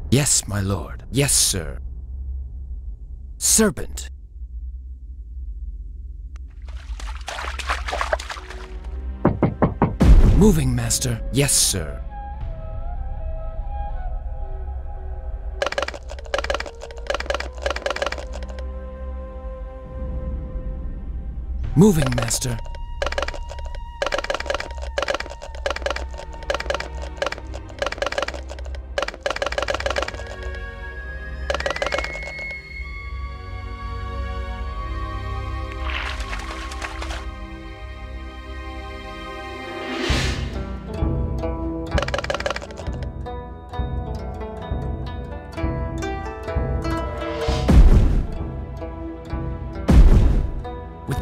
Yes, my lord. Yes, sir. Serpent. Moving, master. Yes, sir. Moving, master.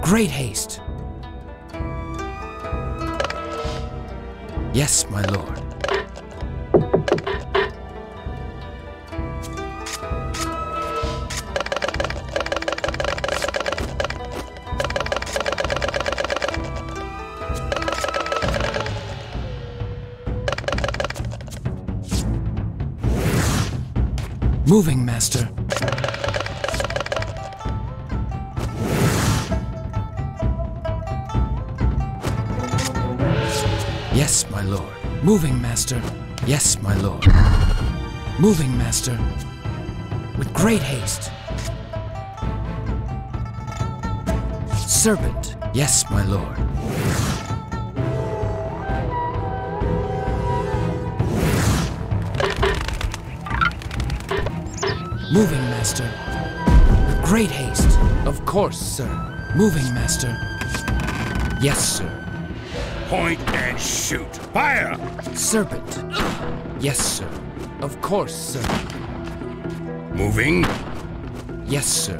Great haste. Yes, my lord. Moving, master. Yes, my lord. Moving, master. Yes, my lord. Moving, master. With great haste. Serpent. Yes, my lord. Moving, master. With great haste. Of course, sir. Moving, master. Yes, sir. Point and shoot. Fire! Serpent. Yes, sir. Of course, sir. Moving. Yes, sir.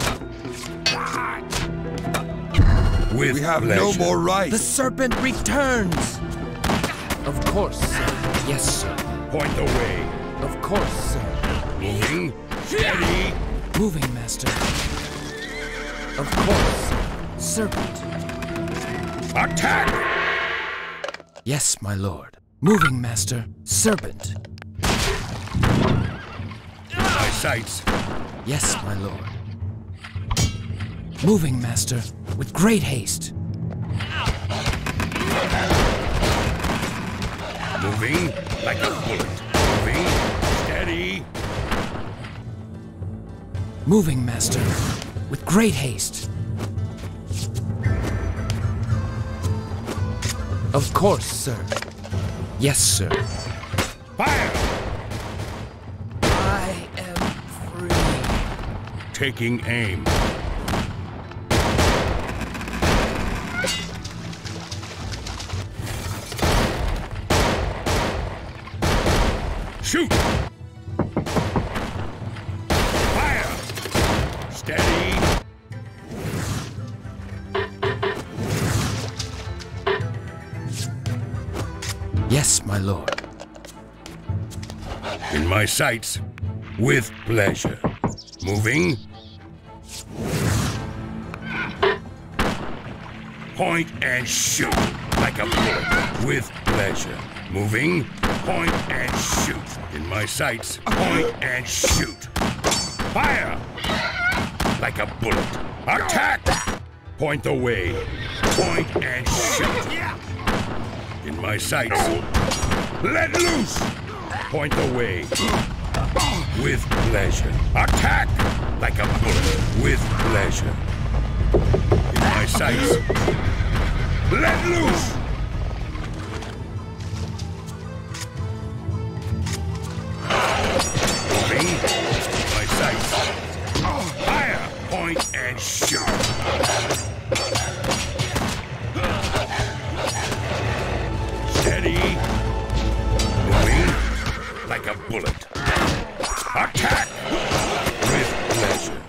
With we have pleasure. no more rights. The serpent returns. Of course, sir. Yes, sir. Point the way. Of course, sir. Moving. Steady. Moving, master. Of course, serpent. Attack! Yes, my lord. Moving, master. Serpent. My sights. Yes, my lord. Moving, master. With great haste. Moving like a bullet. Moving. Steady. Moving, master. With great haste. Of course, sir. Yes, sir. Fire! I am free. Taking aim. Shoot! Fire! Steady! Yes, my lord. In my sights, with pleasure. Moving. Point and shoot like a bullet. With pleasure. Moving. Point and shoot. In my sights, point and shoot. Fire! Like a bullet. Attack! Point the way. Point and shoot. In my sights. Let loose! Point the way. With pleasure. Attack! Like a bullet. With pleasure. In my sights. Let loose! Moving. My sights. Fire! Point and shoot. Steady. Moving like a bullet. Attack! With pleasure.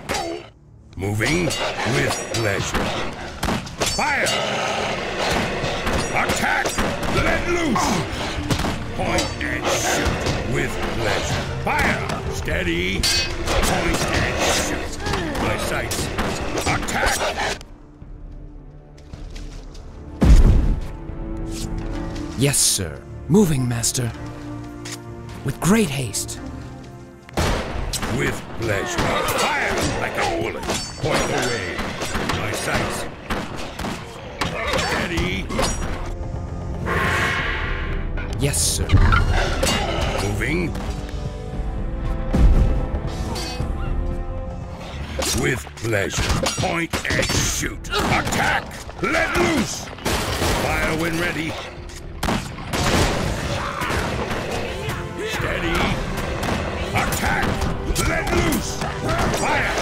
Moving with pleasure. Fire! Attack! Let loose! Point and shoot with pleasure. Fire! Steady. Point and shoot. My sights. Attack! Yes, sir. Moving, master. With great haste. With pleasure. Fire like a bullet. Point the way. My sights. Steady. Yes, sir. Moving. With pleasure. Point and shoot. Attack! Let loose! Fire when ready. Steady. Attack! Let loose! Fire!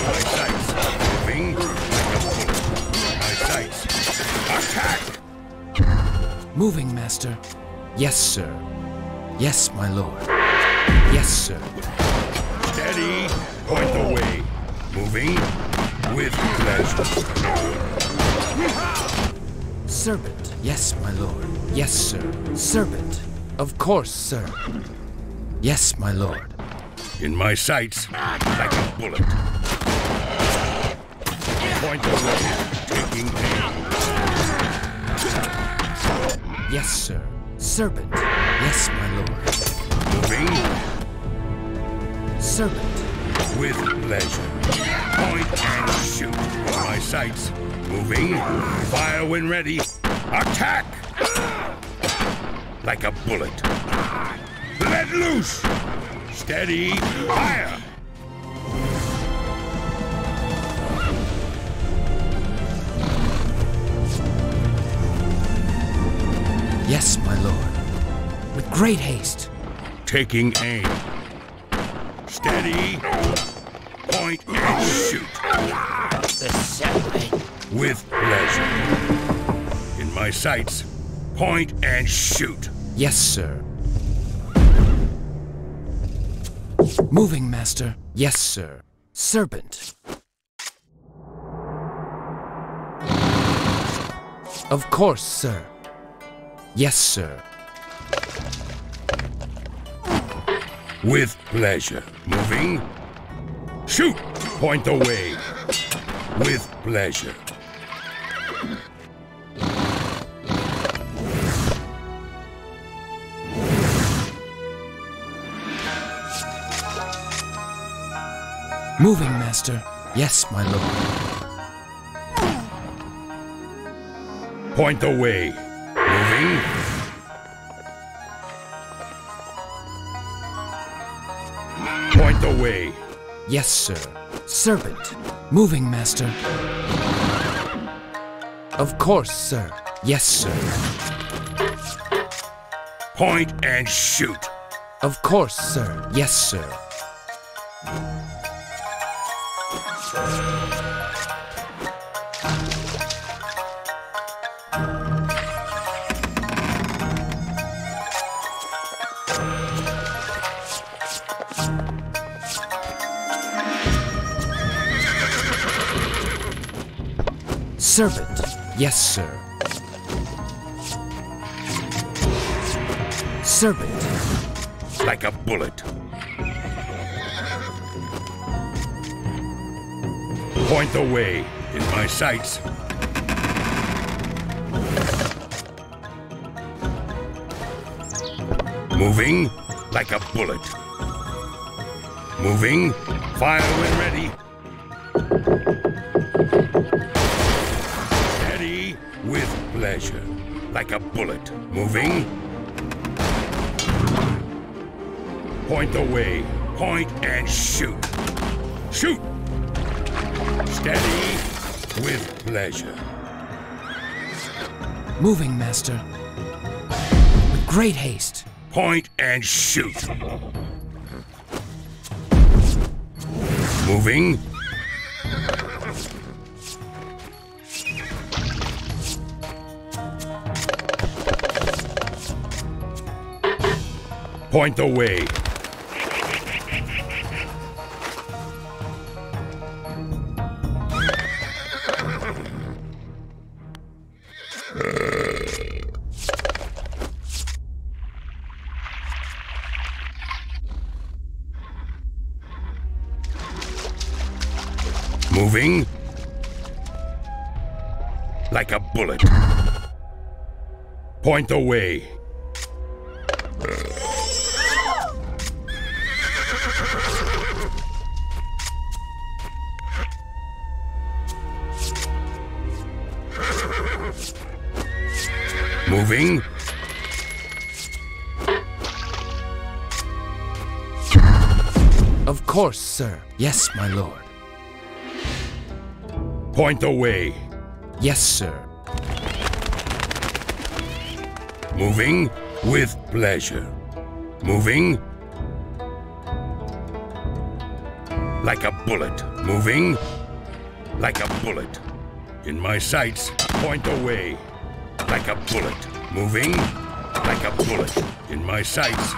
My sights. Moving like a bullet. My sights. Attack! Moving, master. Yes, sir. Yes, my lord. Yes, sir. Steady. Point the way. Moving with pleasure. Serpent. Yes, my lord. Yes, sir. Serpent. Of course, sir. Yes, my lord. In my sights, like a bullet. Point the way. Taking aim. Yes, sir. Serpent. Yes, my lord. Moving Serpent. with pleasure. Point and shoot. My sights. Moving. Fire when ready. Attack! Like a bullet. Let loose! Steady. Fire! Yes, my lord. With great haste. Taking aim. Steady. Point and shoot. The serpent. With pleasure. In my sights. Point and shoot. Yes, sir. Moving, master. Yes, sir. Serpent. Of course, sir. Yes, sir. With pleasure. Moving. Shoot! Point the way. With pleasure. Moving, master. Yes, my lord. Point the way. Moving. Point the way. Yes, sir. Serpent. Moving, master. Of course, sir. Yes, sir. Point and shoot. Of course, sir. Yes, sir. Serpent. Yes, sir. Serpent. Like a bullet. Point the way. In my sights. Moving like a bullet. Moving. Fire when ready. Steady with pleasure. Like a bullet. Moving. Point the way. Point and shoot. Shoot! Steady with pleasure. Moving, master. With great haste. Point and shoot. Moving. Point the way. Moving like a bullet. Point the way. Moving. Of course, sir. Yes, my lord. Point the way. Yes, sir. Moving with pleasure. Moving like a bullet. Moving like a bullet. In my sights, point the way. Like a bullet. Moving like a bullet. In my sights.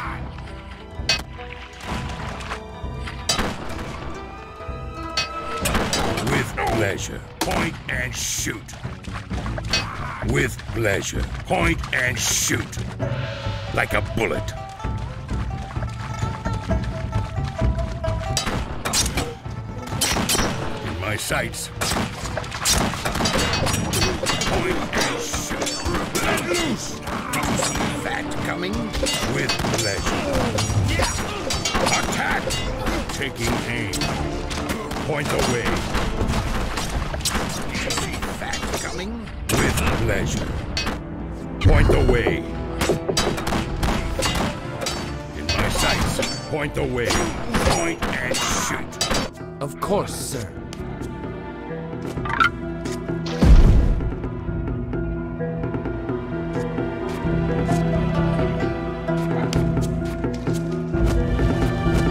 With pleasure. Point and shoot. With pleasure. Point and shoot. Like a bullet. In my sights. Point and shoot. Let loose! That coming? With pleasure. Attack! Taking aim. Point away. See that coming? With pleasure. Point away. In my sights. Point away. Point and shoot. Of course, sir.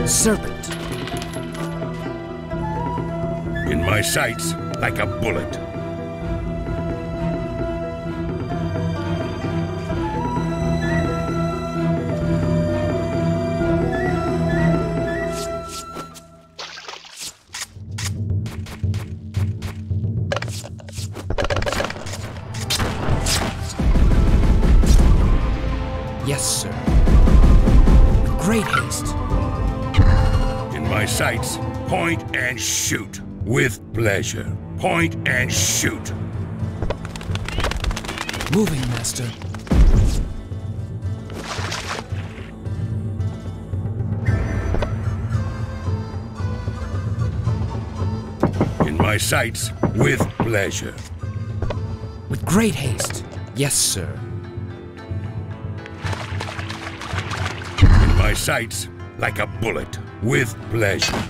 Serpent. In my sights, like a bullet. Yes, sir. With great haste. In my sights, point and shoot. With pleasure. Point and shoot. Moving, master. In my sights, with pleasure. With great haste. Yes, sir. In my sights, like a bullet. With pleasure.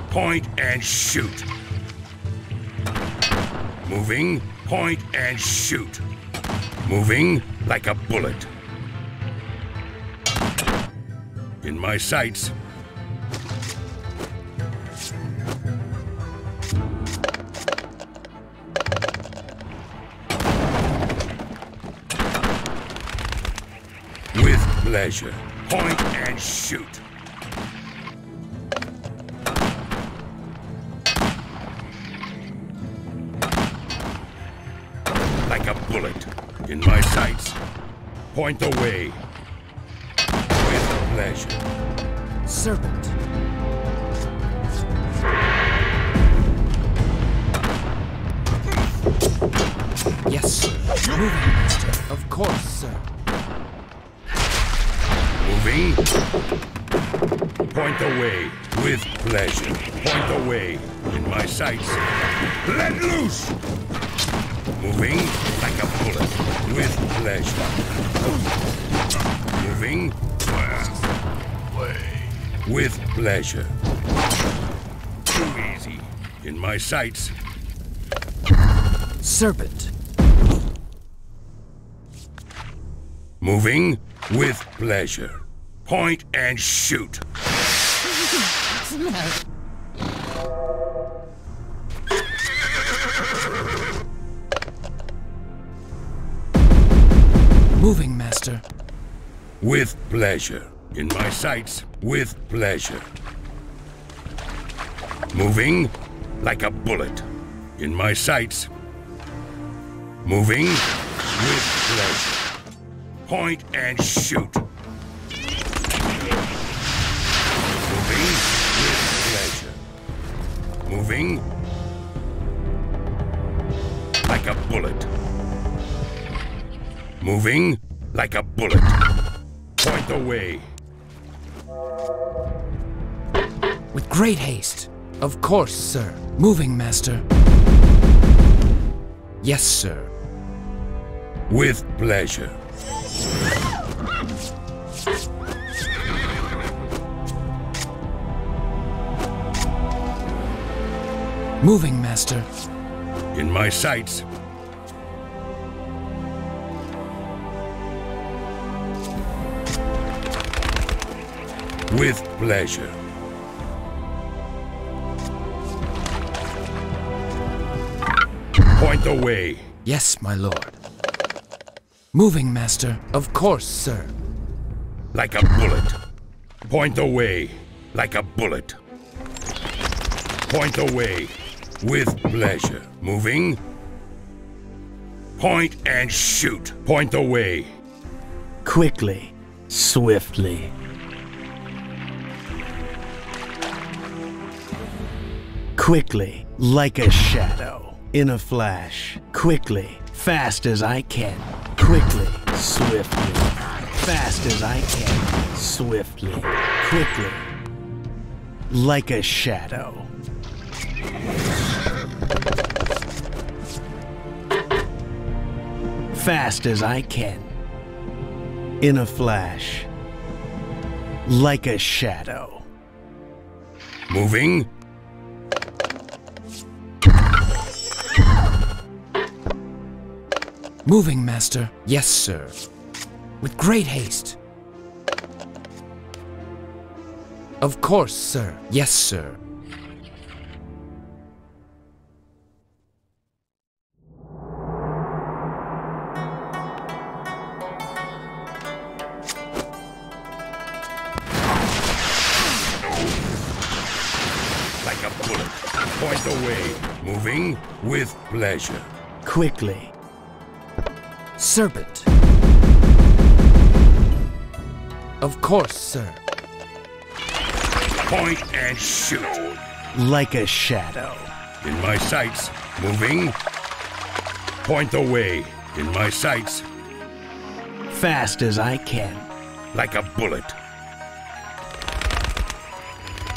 Point and shoot. Moving, point and shoot. Moving like a bullet. In my sights. With pleasure. Point and shoot. Like a bullet. In my sights. Point away. With pleasure. Serpent. Yes, sir. Moving, master. Of course, sir. Moving. Point away. With pleasure. Point away. In my sights. Let loose! Moving like a bullet. With pleasure. Moving. With pleasure. Too easy. In my sights. Serpent. Moving with pleasure. Point and shoot. Moving, master. With pleasure. In my sights, with pleasure. Moving like a bullet. In my sights. Moving with pleasure. Point and shoot. Moving with pleasure. Moving like a bullet. Moving like a bullet. Point the way. With great haste. Of course, sir. Moving, master. Yes, sir. With pleasure. Moving, master. In my sights. With pleasure. Point the way. Yes, my lord. Moving, master. Of course, sir. Like a bullet. Point the way. Like a bullet. Point the way. With pleasure. Moving. Point and shoot. Point the way. Quickly, swiftly. Quickly, like a shadow, in a flash. Quickly, fast as I can. Quickly, swiftly. Fast as I can. Swiftly. Quickly, like a shadow. Fast as I can. In a flash. Like a shadow. Moving. Moving, master. Yes, sir. With great haste. Of course, sir. Yes, sir. Like a bullet. Point the way. Moving with pleasure. Quickly. Serpent. Of course, sir. Point and shoot. Like a shadow. In my sights. Moving. Point the way. In my sights. Fast as I can. Like a bullet.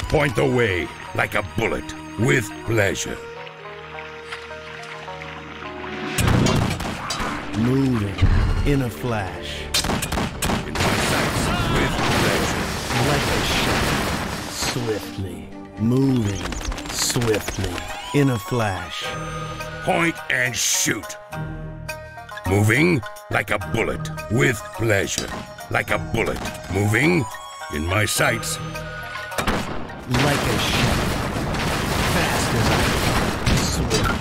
Point the way. Like a bullet. With pleasure. Moving in a flash. In my sights. With pleasure. Like a shadow. Swiftly. Moving. Swiftly. In a flash. Point and shoot. Moving like a bullet. With pleasure. Like a bullet. Moving. In my sights. Like a shadow. Fast as I can. Swiftly.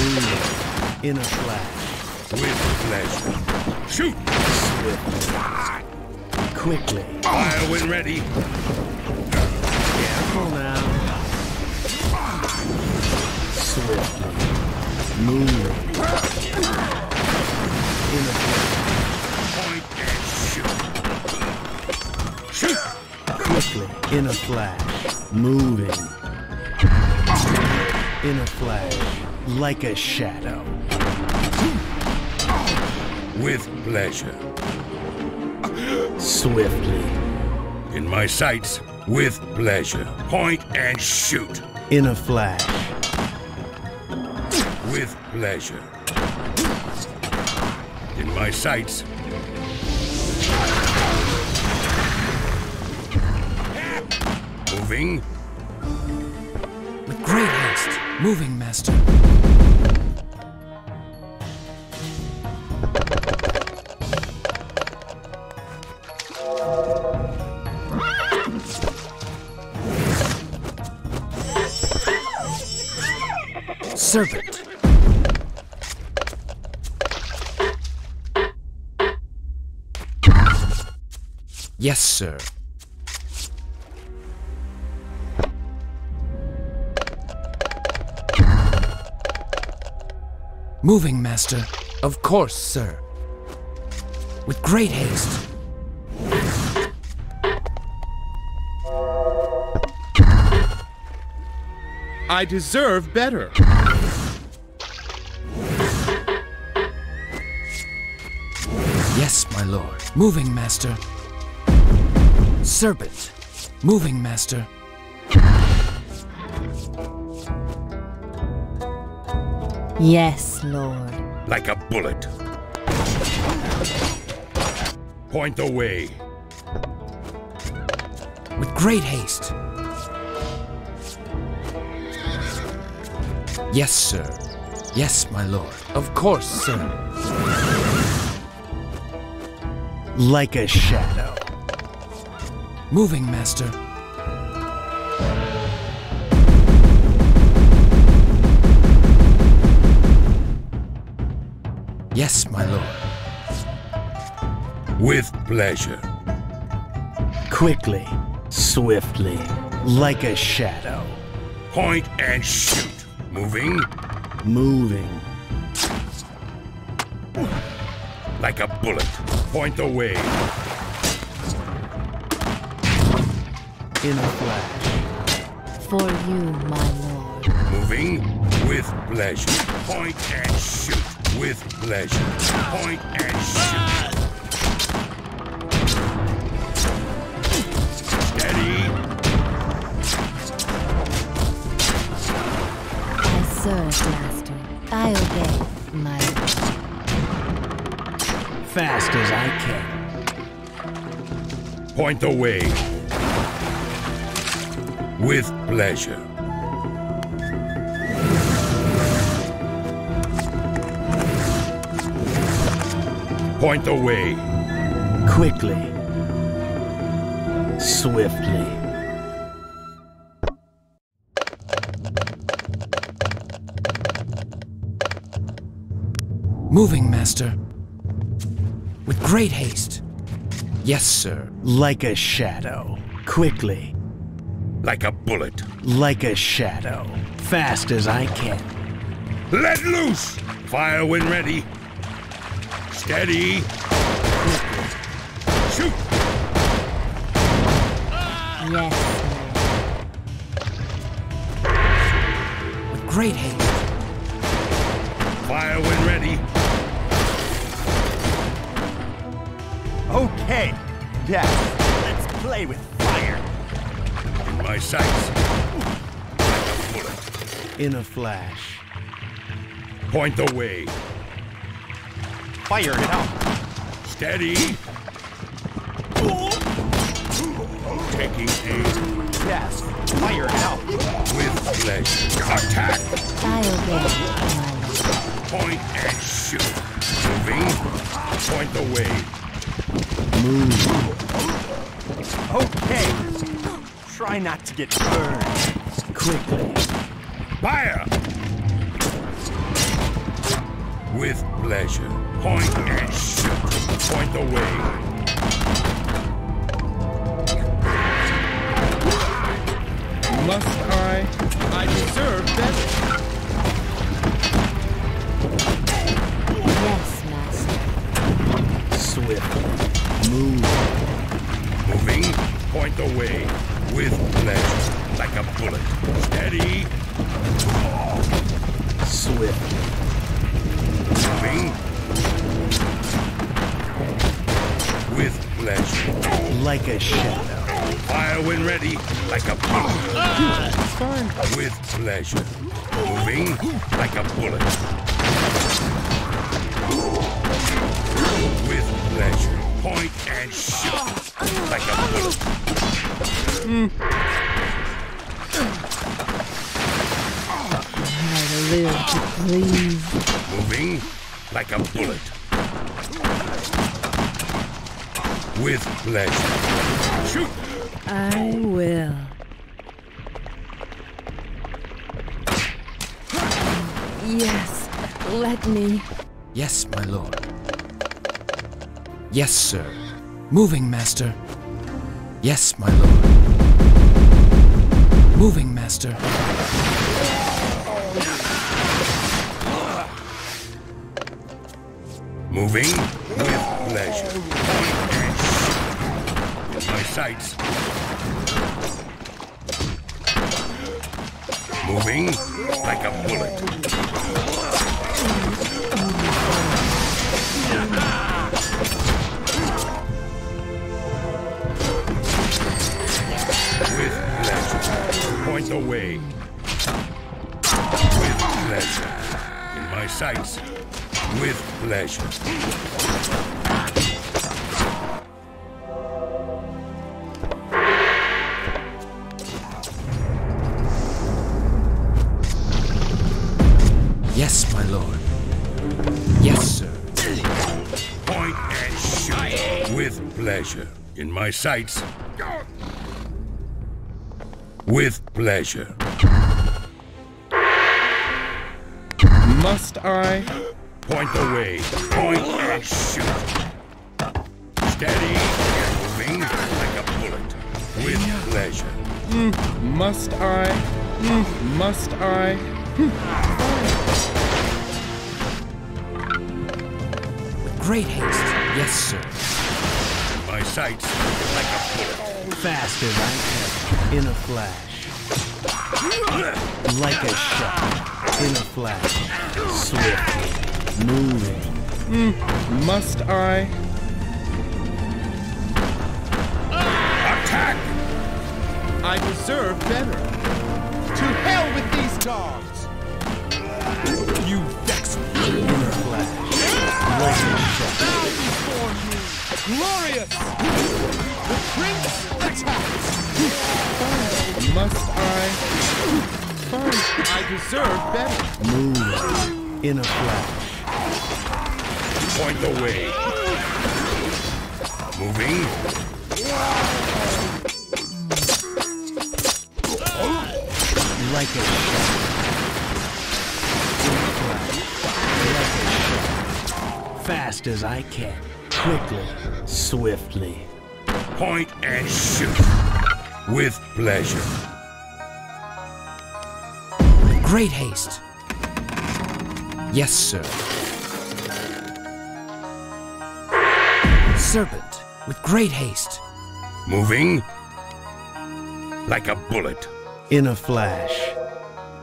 Moving. In a flash. With pleasure. Shoot! Swiftly. Quickly. Fire when ready. Careful now. Swiftly. Moving. In a flash. Point and shoot. Shoot! Quickly. In a flash. Moving. In a flash. Like a shadow. With pleasure. Swiftly. In my sights. With pleasure. Point and shoot. In a flash. With pleasure. In my sights. Moving. With great haste. Moving, master. Serpent. Yes, sir. Moving, master. Of course, sir. With great haste. I deserve better. Yes, my lord. Moving, master. Serpent. Moving, master. Yes, Lord. Like a bullet. Point the way. With great haste. Yes, sir. Yes, my lord. Of course, sir. Like a shadow. Moving, master. Yes, my lord. With pleasure. Quickly, swiftly, like a shadow. Point and shoot. Moving. Moving. Like a bullet. Point the way. In a flash. For you, my lord. Moving with pleasure. Point and shoot with pleasure. Point and shoot. Steady. I serve, master. I obey, my lord. Fast as I can. Point the way. With pleasure. Point the way. Quickly. Swiftly. Moving, master. With great haste. Yes, sir. Like a shadow. Quickly. Like a bullet. Like a shadow. Fast as I can. Let loose! Fire when ready. Steady. Shoot! Yes, With great haste. Fire when ready. Okay. Yes. Let's play with fire. In my sights. Like a bullet. In a flash. Point the way. Fire it up. Steady. Taking aim. Yes. Fire it up. With pleasure. Attack. I obey, my lord. Point and shoot. Moving. Point the way. Move. Okay. Try not to get burned. Quickly. Fire! With pleasure. Point and shoot. Point the way. Must I? I deserve better. Yes, master. Swift. Move. Moving. Point the way. With pleasure. Like a bullet. Steady. Swift. Moving. With pleasure. Like a shadow. Fire when ready. Like a bullet. With pleasure. Moving. Like a bullet. With pleasure. Point and shoot. Like a bullet. I live to please. Moving. Like a bullet. With pleasure. Shoot. I will. Yes, let me. Yes, my lord. Yes, sir. Moving, master. Yes, my lord. Moving, master. Moving with pleasure. Point and shoot. My sights. Moving like a bullet. With pleasure. Yes, my lord. Yes, sir. Point and shoot. With pleasure. In my sights. With pleasure. Must I? Point the way. Point and shoot. Steady and moving like a bullet. With pleasure. Must I? Must I? With great haste. Yes, sir. My sights like a bullet. Fast as I can. In a flash. Like a shot. In a flash. Swiftly. Moving. Must I? Attack! I deserve better. To hell with these dogs! You vex me. In a flash. Like a shot. Bow before me! Glorious! The prince attacks! Must I? Fine, I deserve better. Moving. In a flash. Point the way. Moving. Like a shot. In a flash. Like a shot. Fast as I can. Quickly. Swiftly. Point and shoot. With pleasure. With great haste. Yes, sir. Serpent. With great haste. Moving. Like a bullet. In a flash.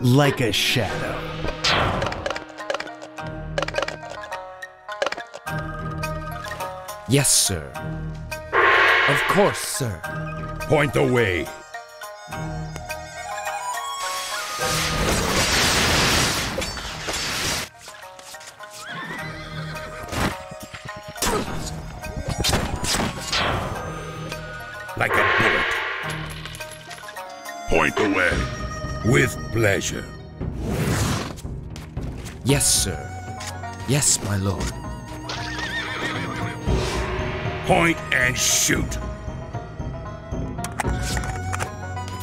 Like a shadow. Yes, sir. Of course, sir. Point the way. Like a bullet. Point the way. With pleasure. Yes, sir. Yes, my lord. Point and shoot.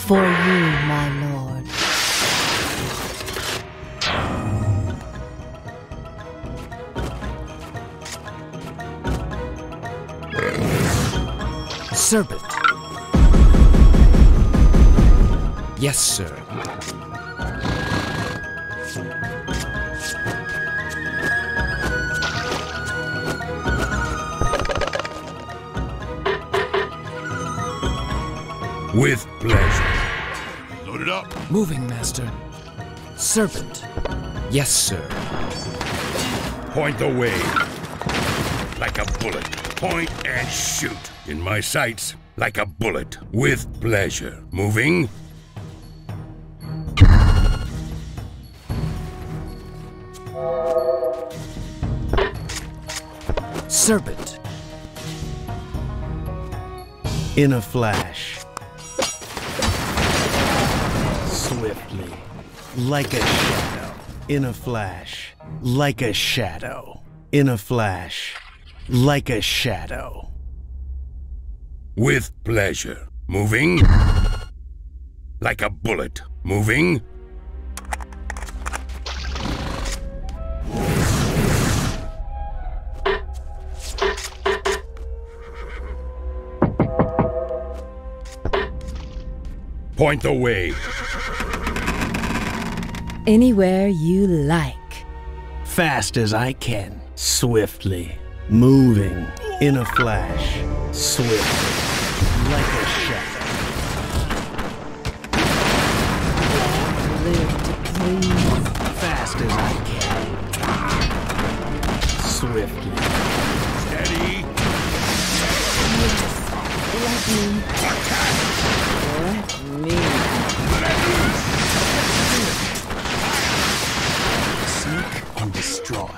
For you, my lord. Serpent. Yes, sir. With pleasure. Load it up. Moving, master. Serpent. Yes, sir. Point the way. Like a bullet. Point and shoot. In my sights, like a bullet. With pleasure. Moving. Serpent. In a flash. Swiftly. Like a shadow. In a flash. Like a shadow. In a flash. Like a shadow. With pleasure. Moving. Like a bullet. Moving. Point the way. Anywhere you like. Fast as I can. Swiftly. Moving. In a flash. Swiftly. Like a shadow. Live to please. Fast as I can. Swiftly. Steady. Let me. Seek and destroy.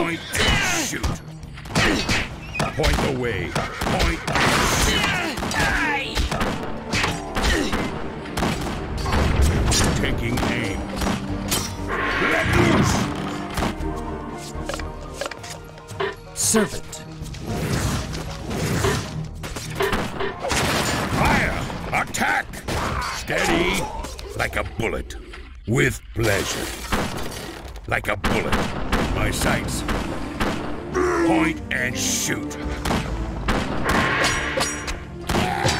Point and shoot. Point the way. Point and shoot. Taking aim. Let loose. Servant. Fire! Attack! Steady! Like a bullet. With pleasure. Like a bullet. In my sights. Point and shoot. In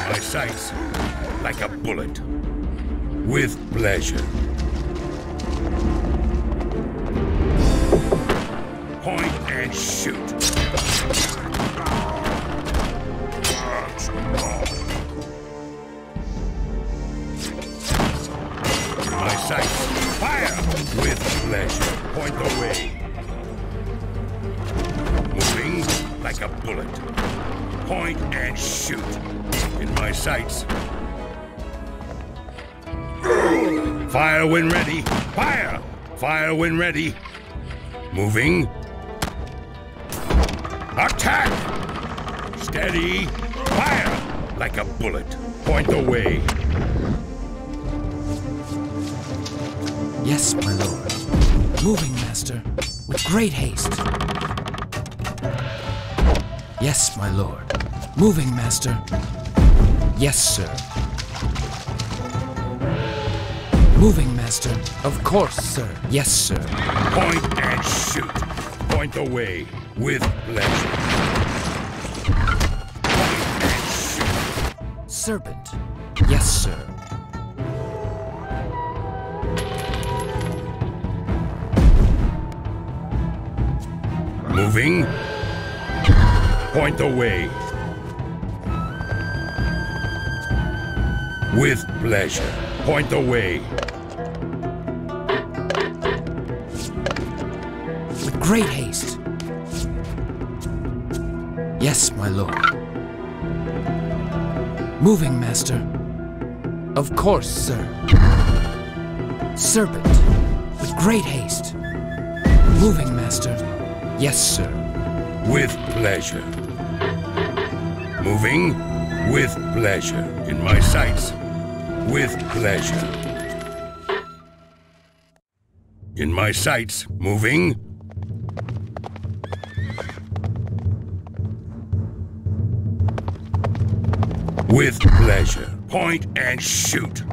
my sights. Like a bullet. With pleasure. Point and shoot. My sights. Fire! With pleasure. Point the way. Moving like a bullet. Point and shoot. In my sights. Fire when ready. Fire! Fire when ready. Moving. Attack! Steady. Fire! Like a bullet. Point the way. Yes, my lord. Moving, master, with great haste. Yes, my lord. Moving, master. Yes, sir. Moving, master. Of course, sir. Yes, sir. Point and shoot. Point the way with pleasure. Point and shoot. Servant. Yes, sir. Moving. Point the way. With pleasure. Point the way. With great haste. Yes, my lord. Moving, master. Of course, sir. Servant. With great haste. Moving, master. Yes, sir. With pleasure. Moving with pleasure. In my sights. With pleasure. In my sights. Moving. With pleasure. Point and shoot.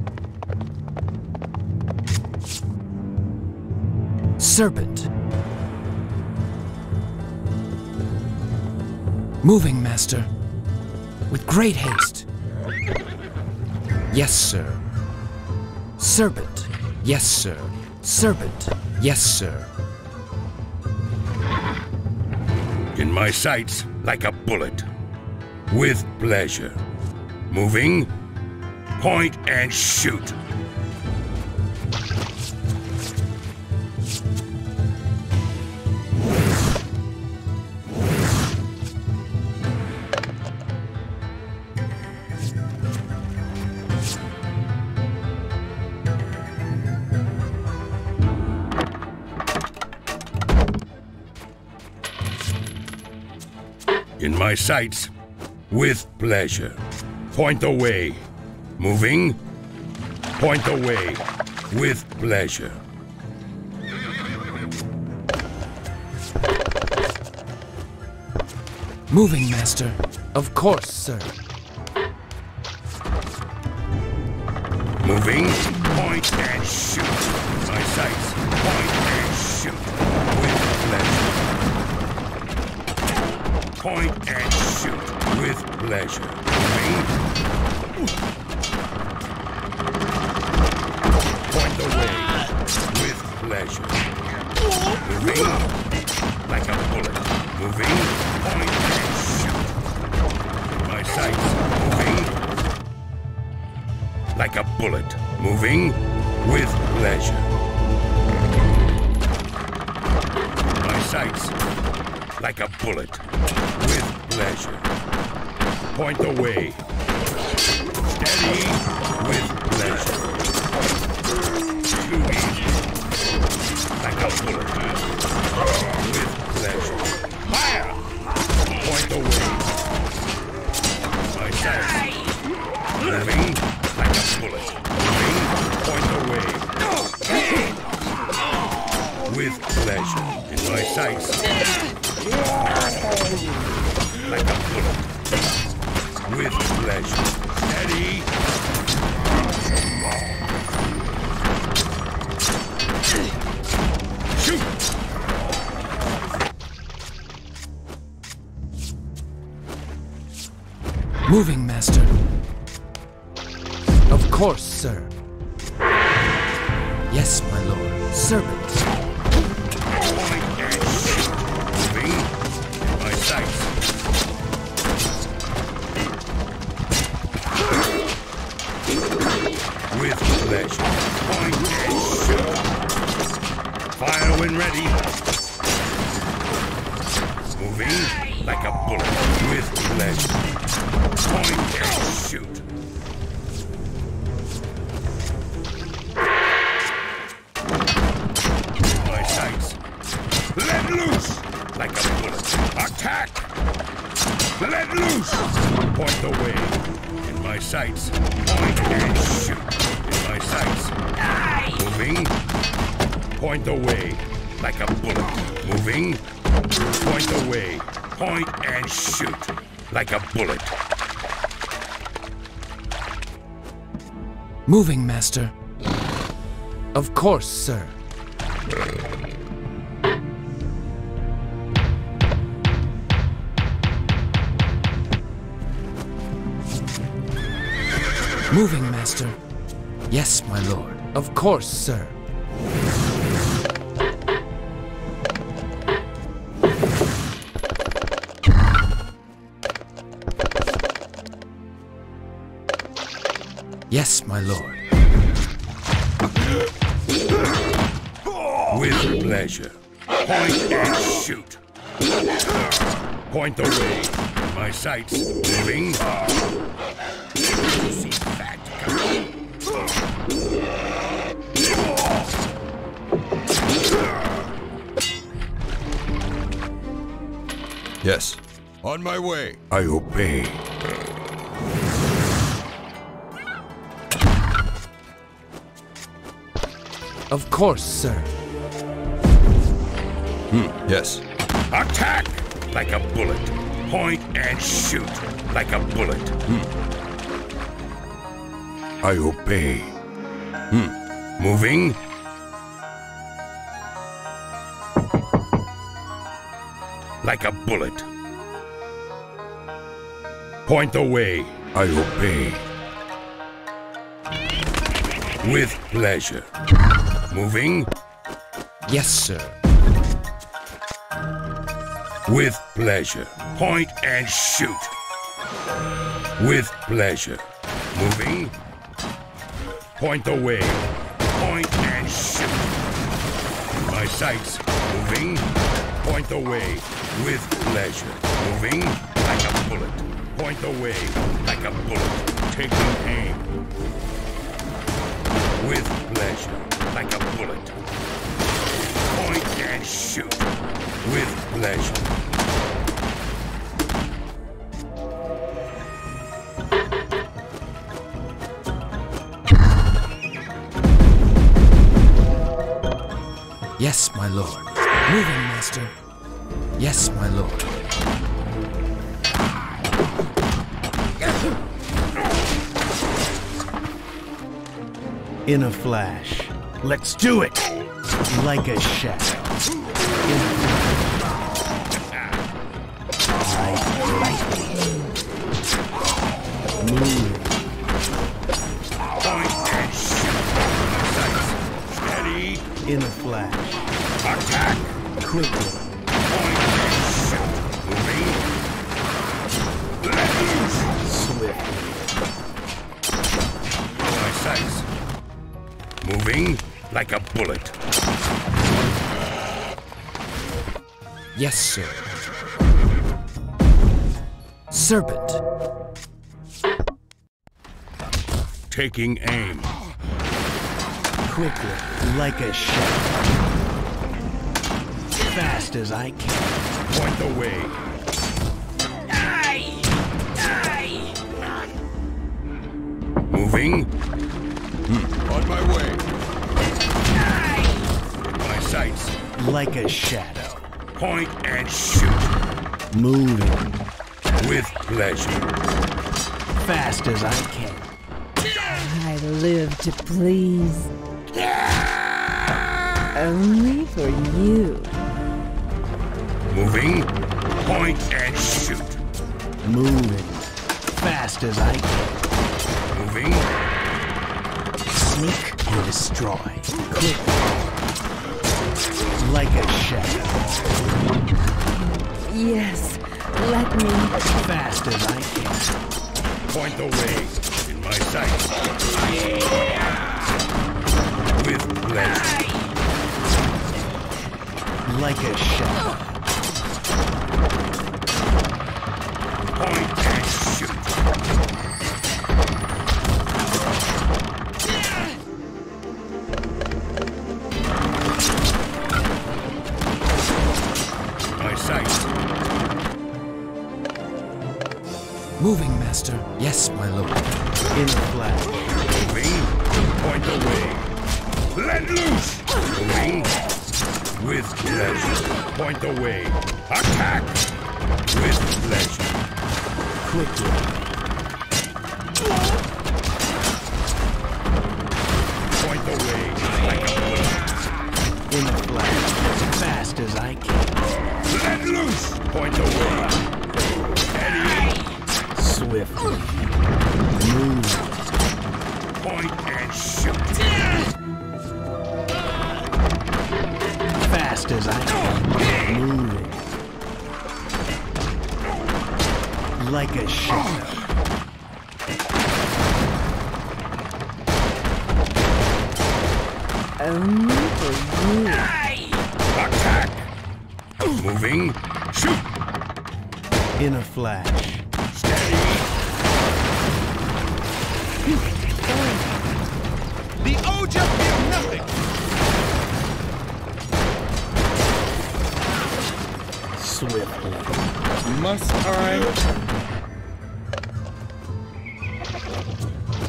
Serpent. Moving, master. With great haste. Yes, sir. Serpent. Yes, sir. Serpent. Yes, sir. In my sights, like a bullet. With pleasure. Moving. Point and shoot. In my sights, with pleasure. Point the way. Moving. Point the way. With pleasure. Moving, master. Of course, sir. Moving. Point and shoot. My sights. Point and shoot. With pleasure. Point and shoot. With pleasure. Moving. Point the way. With pleasure. Moving. Like a bullet. Moving. Point and shoot. My sights. Moving. Like a bullet. Moving. With pleasure. My sights. Like a bullet. With pleasure. Point the way. Steady. With pleasure. Too easy. Like a bullet. With pleasure. Moving like a bullet. Moving, point the way. With pleasure in my sights. Like a bullet. With pleasure. Heady. Shoot! Moving, Master. Of course, sir. Yes, my lord. Servant. Moving in my sights. With pleasure. Point and shoot. Fire when ready. Moving like a bullet. With pleasure. Point and shoot. My sights. Let loose like a bullet. Attack! Let loose! Point the way. In my sights. Point and shoot. In my sights. Moving. Point the way like a bullet. Moving. Point the way. Point and shoot like a bullet. Moving, Master. Of course, sir. Moving, Master. Yes, my lord. Of course, sir. Yes, my lord. With pleasure. Point and shoot. Point the way. In my sights. Moving. See that coming. Yes. On my way. I obey. Of course, sir. Yes. Attack like a bullet. Point and shoot like a bullet. I obey. Moving. Like a bullet. Point the way. I obey. With pleasure. Moving. Yes, sir. With pleasure. Point and shoot. With pleasure. Moving. Point the way. Point and shoot. My sights. Moving. Point the way. With pleasure. Moving like a bullet. Point the way like a bullet. Taking aim. With pleasure. Like a bullet. Point and shoot. With pleasure. Yes, my lord. Moving, Master. Yes, my lord. In a flash. Let's do it! Like a shadow. Move. Point and shoot. Steady. In a flash. Attack. Quickly. Point and shoot. Moving. Let loose. Swiftly. My sights. Moving like a bullet. Yes, sir. Serpent. Taking aim. Quickly. Like a shadow. Fast as I can. Point the way. like a shadow. Point and shoot. Moving With pleasure. fast as I can. I live to please. Only for you. Moving. Point and shoot. Moving fast as I can. Moving. Sneak and destroy. Quick. Like a shadow. Yes, let me. Fast as I can. Point the way. In my sights. With pleasure. Like a shadow. Point and shoot. My sights. Moving, master. Yes, my lord. In a flash. Moving. Point the way. Let loose. Moving. With pleasure. Point the way. Attack. With pleasure. Quickly. Point the way. Like a bullet. In a flash. Fast as I can. Let loose. Point the way. Heady. Swiftly. Move. Point and shoot. Fast as I can. Moving. Like a shadow. Only for you. Attack. Moving. Shoot. In a flash. Steady. The Oja fear nothing! Swiftly. Must I?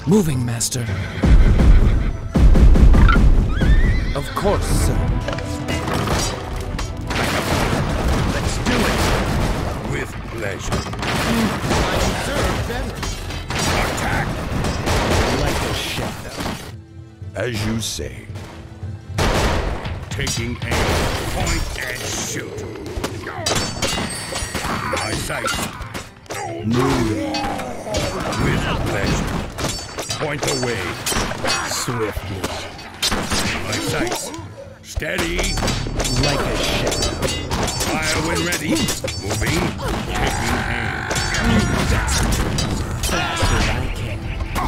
Moving, master. Of course, sir. Let's do it. With pleasure. I deserve better. Attack. Like a shadow. As you say. Taking aim. Point and shoot. My sights. Moving. With pleasure. Point the way. Swiftly. My sights. Steady. Like a shadow. Fire when ready. Moving. Taking aim. Fast as I can.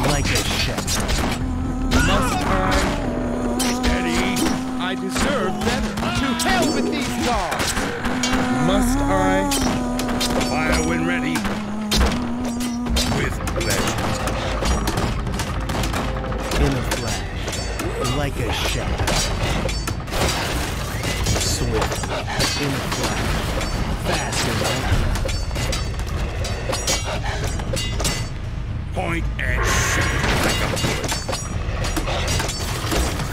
Like a shadow. Must I? Steady. I deserve better. To hell with these gods! Must I? Fire when ready. With pleasure. In a flash. Like a shadow. Swift. In a flash. Fast as I can. Point and shoot like a bullet.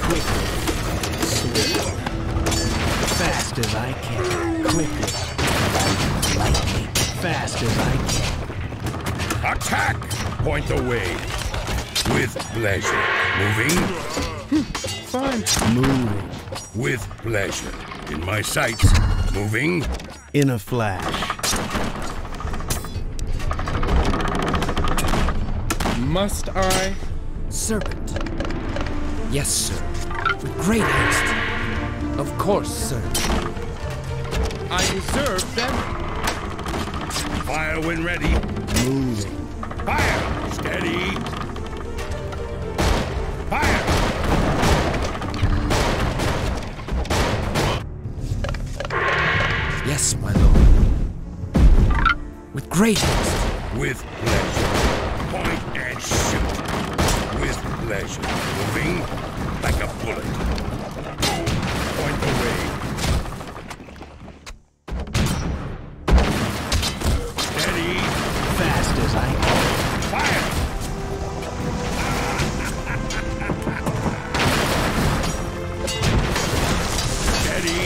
Quickly. Swift. Fast as I can. Quickly. Lightly. Fast as I can. Attack! Point the way. With pleasure. Moving. Fine. Moving. With pleasure. In my sights. Moving. In a flash. Must I? Serpent. Yes, sir. With great haste. Of course, sir. I deserve better. Fire when ready. Moving. Fire! Steady. Fire! Yes, my lord. With great haste. With pleasure. Point and shoot. With pleasure. Moving like a bullet. Point the way. Steady. Fast as I can. Fire! Steady.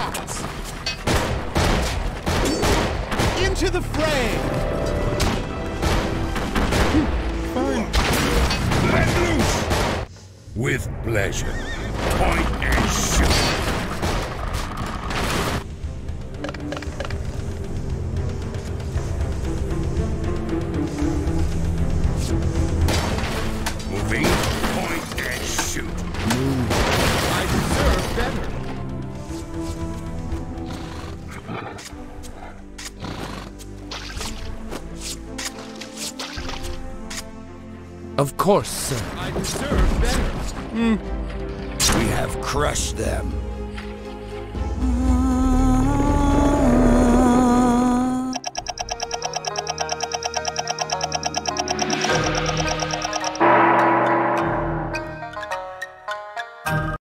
bats! Into the fray! Let loose! With pleasure. Point and shoot. Moving. Point and shoot. I deserve better. Of course, sir. I deserve better. We have crushed them.